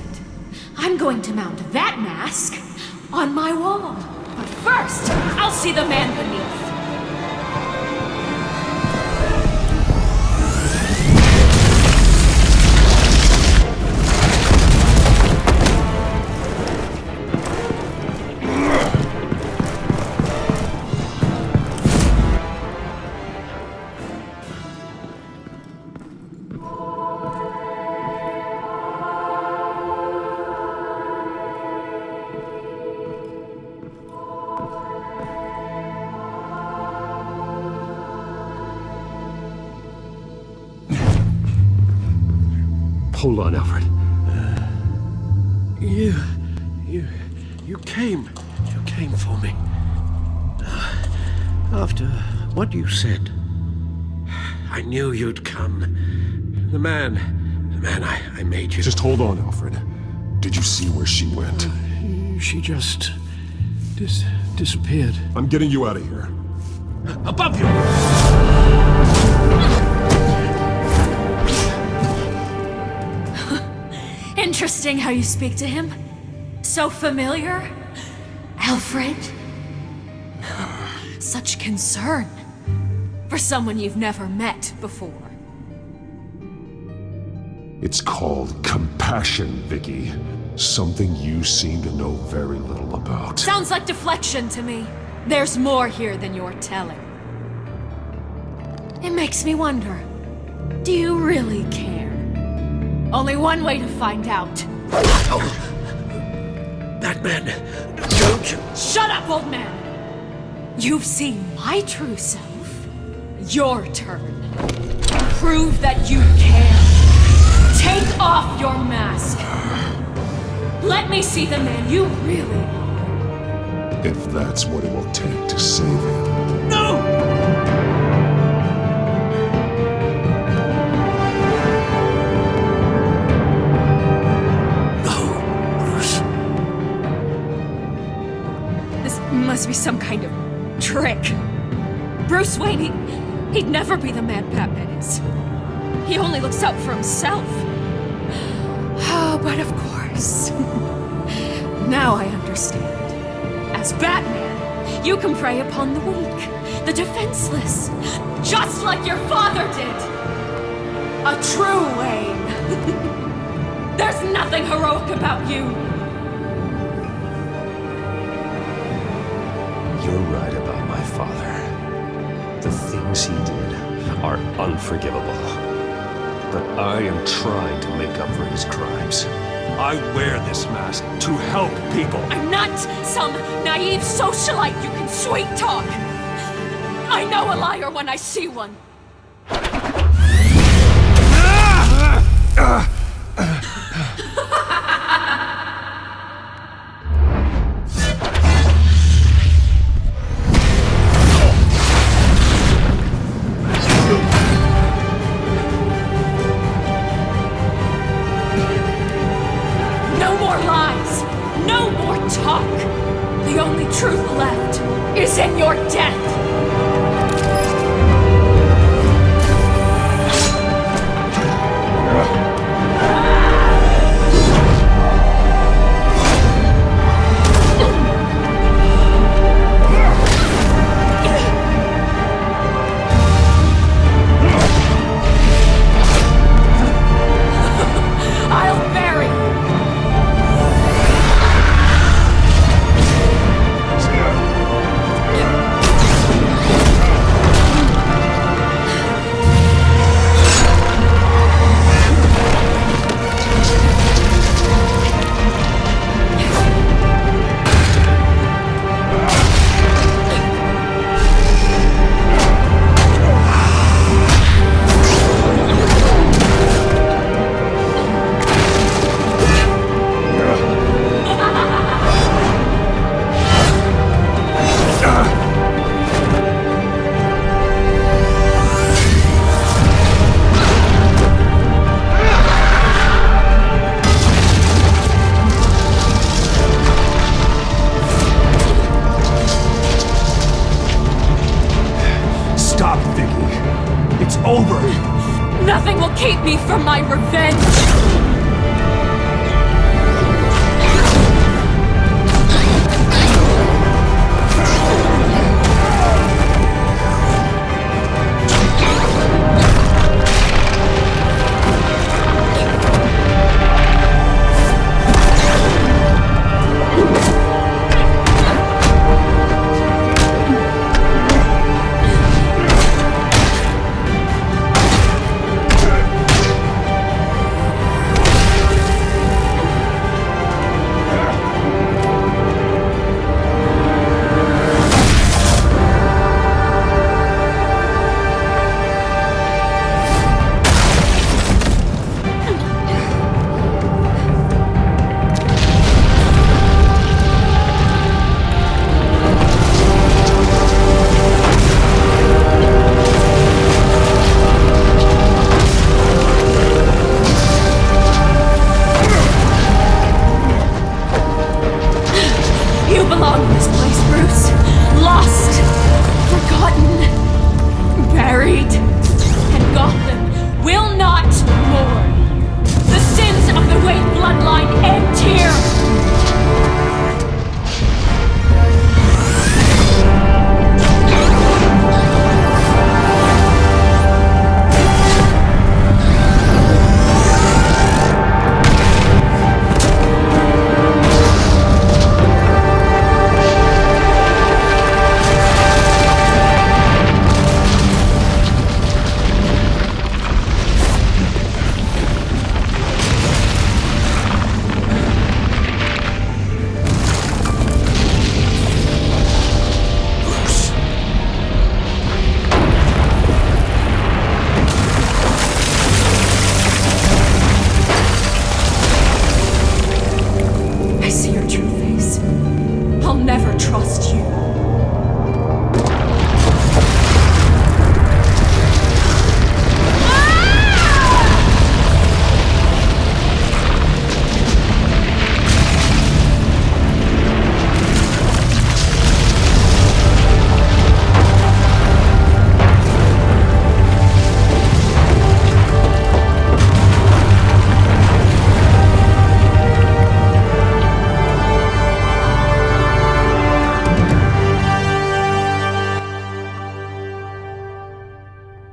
I'm going to mount that mask on my wall. But first, I'll see the man beneath. Hold on, Alfred. You came for me. After what you said, I knew you'd come. The man I made you. Just hold on, Alfred. Did you see where she went? She just... disappeared. I'm getting you out of here. Above you! Interesting how you speak to him. So familiar. Alfred. Such concern. For someone you've never met before. It's called compassion, Vicky. Something you seem to know very little about. Sounds like deflection to me. There's more here than you're telling. It makes me wonder, do you really care? Only one way to find out. Oh. Batman, don't you... Shut up, old man! You've seen my true self. Your turn. Prove that you care. Take off your mask. Let me see the man you really are. If that's what it will take to save him. No! Must be some kind of trick. Bruce Wayne, he'd never be the man Batman is. He only looks out for himself. Oh, but of course. Now I understand. As Batman, you can prey upon the weak, the defenseless, just like your father did. A true Wayne. There's nothing heroic about you. You're right about my father. The things he did are unforgivable. But I am trying to make up for his crimes. I wear this mask to help people. I'm not some naive socialite you can sweet talk. I know a liar when I see one. The only truth left is in your death! I'll bury you! over. Nothing will keep me from my revenge!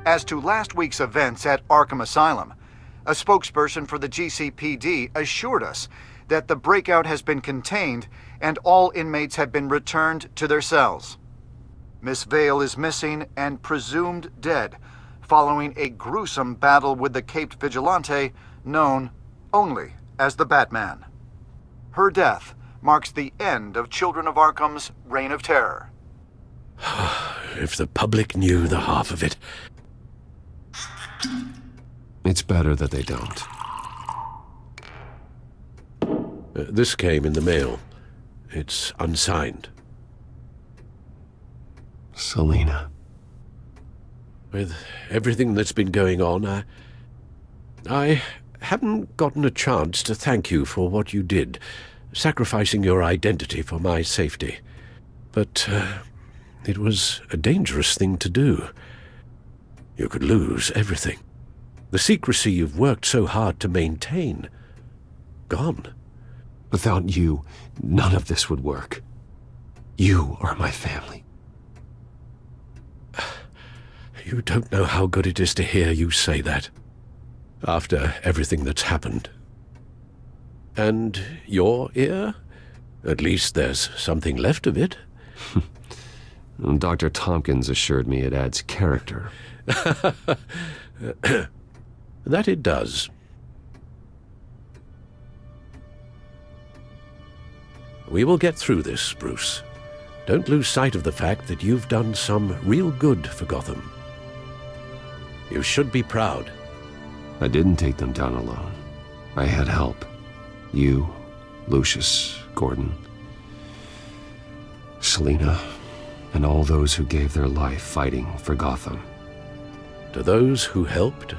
As to last week's events at Arkham Asylum, a spokesperson for the GCPD assured us that the breakout has been contained and all inmates have been returned to their cells. Miss Vale is missing and presumed dead, following a gruesome battle with the caped vigilante known only as the Batman. Her death marks the end of Children of Arkham's reign of terror. If the public knew the half of it. It's better that they don't. This came in the mail. It's unsigned. Selina. With everything that's been going on, I haven't gotten a chance to thank you for what you did, sacrificing your identity for my safety. But it was a dangerous thing to do. You could lose everything. The secrecy you've worked so hard to maintain. Gone. Without you, none of this would work. You are my family. You don't know how good it is to hear you say that. After everything that's happened. And your ear? At least there's something left of it. Dr. Tompkins assured me it adds character. That it does. We will get through this, Bruce. Don't lose sight of the fact that you've done some real good for Gotham. You should be proud. I didn't take them down alone. I had help. You, Lucius, Gordon, Selina, and all those who gave their life fighting for Gotham. To those who helped,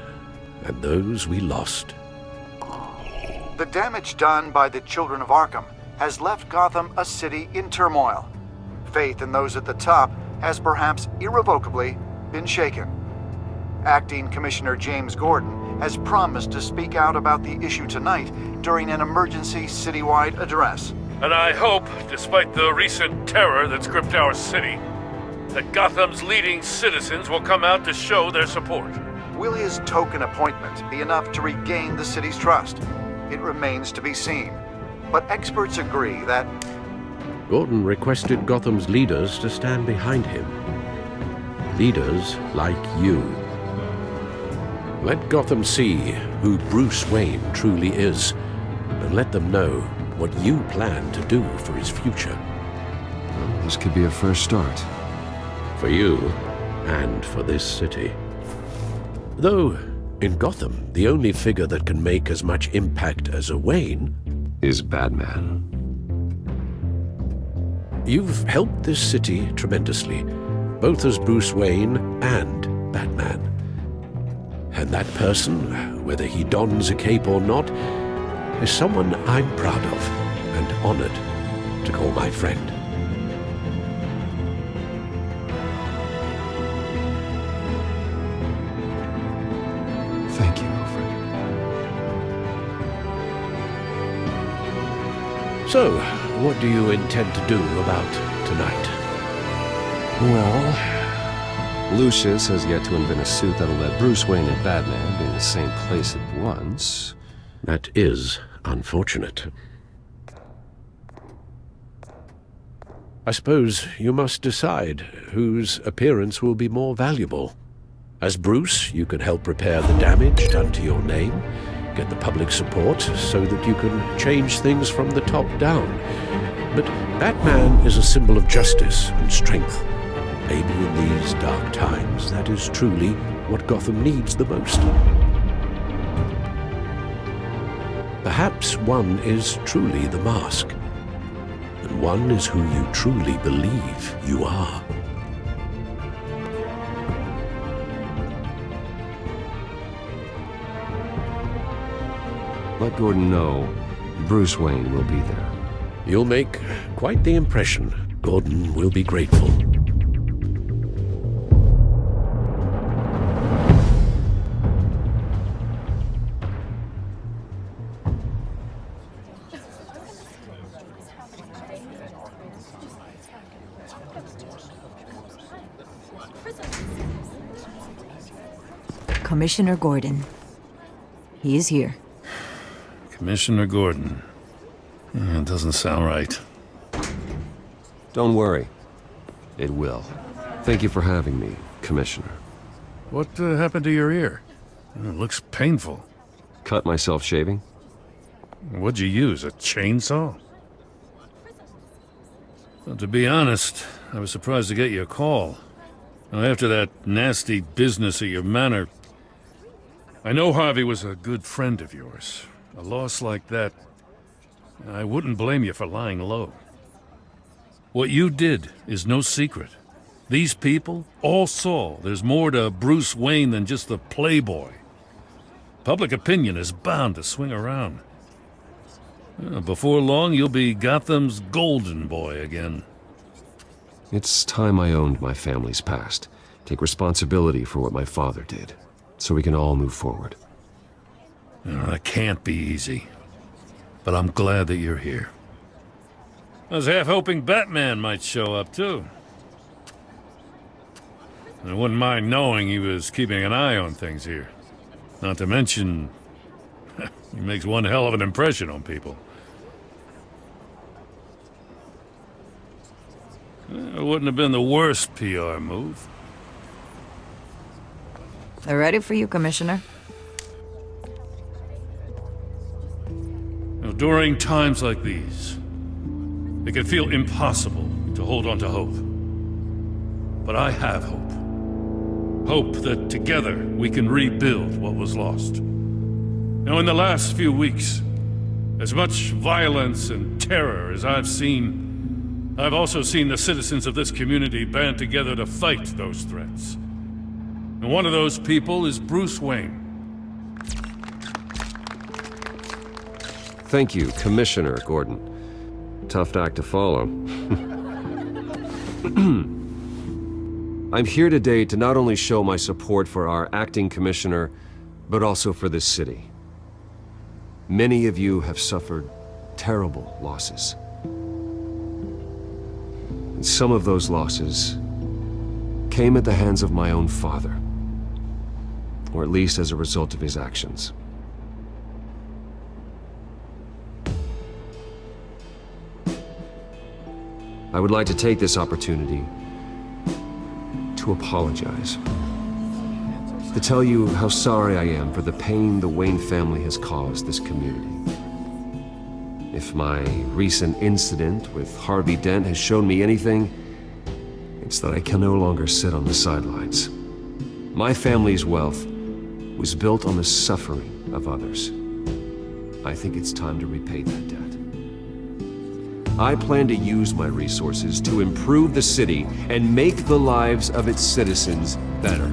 and those we lost. The damage done by the Children of Arkham has left Gotham a city in turmoil. Faith in those at the top has perhaps irrevocably been shaken. Acting Commissioner James Gordon has promised to speak out about the issue tonight during an emergency citywide address. And I hope, despite the recent terror that's gripped our city, that Gotham's leading citizens will come out to show their support. Will his token appointment be enough to regain the city's trust? It remains to be seen. But experts agree that Gordon requested Gotham's leaders to stand behind him. Leaders like you. Let Gotham see who Bruce Wayne truly is, and let them know what you plan to do for his future. Well, this could be a first start. For you, and for this city. Though, in Gotham, the only figure that can make as much impact as a Wayne is Batman. You've helped this city tremendously, both as Bruce Wayne and Batman. And that person, whether he dons a cape or not, is someone I'm proud of and honored to call my friend. Thank you, Alfred. So, what do you intend to do about tonight? Well, Lucius has yet to invent a suit that'll let Bruce Wayne and Batman be in the same place at once. That is unfortunate. I suppose you must decide whose appearance will be more valuable. As Bruce, you can help repair the damage done to your name, get the public support so that you can change things from the top down. But Batman is a symbol of justice and strength. Maybe in these dark times, that is truly what Gotham needs the most. Perhaps one is truly the mask, and one is who you truly believe you are. Let Gordon know Bruce Wayne will be there. You'll make quite the impression. Gordon will be grateful. Commissioner Gordon. He is here. Commissioner Gordon. It doesn't sound right. Don't worry. It will. Thank you for having me, Commissioner. What happened to your ear? It looks painful. Cut myself shaving? What'd you use, a chainsaw? Well, to be honest, I was surprised to get your call. Now, after that nasty business at your manor, I know Harvey was a good friend of yours. A loss like that, I wouldn't blame you for lying low. What you did is no secret. These people all saw there's more to Bruce Wayne than just the playboy. Public opinion is bound to swing around. Before long, you'll be Gotham's golden boy again. It's time I owned my family's past. Take responsibility for what my father did, so we can all move forward. That can't be easy. But I'm glad that you're here. I was half hoping Batman might show up, too. I wouldn't mind knowing he was keeping an eye on things here. Not to mention, he makes one hell of an impression on people. It wouldn't have been the worst PR move. They're ready for you, Commissioner. During times like these, it can feel impossible to hold on to hope. But I have hope. Hope that together we can rebuild what was lost. Now, in the last few weeks, as much violence and terror as I've seen, I've also seen the citizens of this community band together to fight those threats. And one of those people is Bruce Wayne. Thank you, Commissioner Gordon. Tough act to follow. I'm here today to not only show my support for our acting commissioner, but also for this city. Many of you have suffered terrible losses. And some of those losses came at the hands of my own father, or at least as a result of his actions. I would like to take this opportunity to apologize. To tell you how sorry I am for the pain the Wayne family has caused this community. If my recent incident with Harvey Dent has shown me anything, it's that I can no longer sit on the sidelines. My family's wealth was built on the suffering of others. I think it's time to repay that debt. I plan to use my resources to improve the city and make the lives of its citizens better.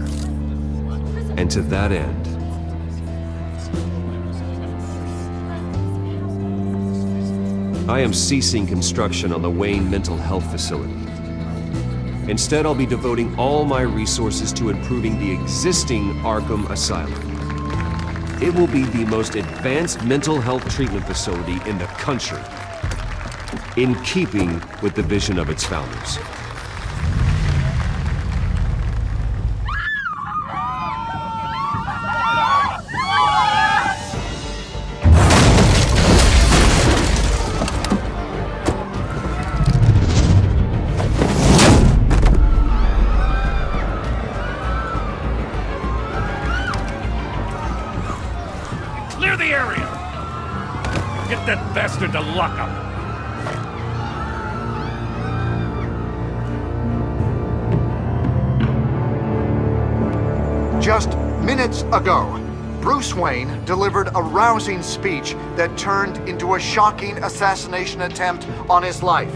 And to that end, I am ceasing construction on the Wayne Mental Health Facility. Instead, I'll be devoting all my resources to improving the existing Arkham Asylum. It will be the most advanced mental health treatment facility in the country, in keeping with the vision of its founders. Clear the area! Get that bastard to lock up! Just minutes ago, Bruce Wayne delivered a rousing speech that turned into a shocking assassination attempt on his life.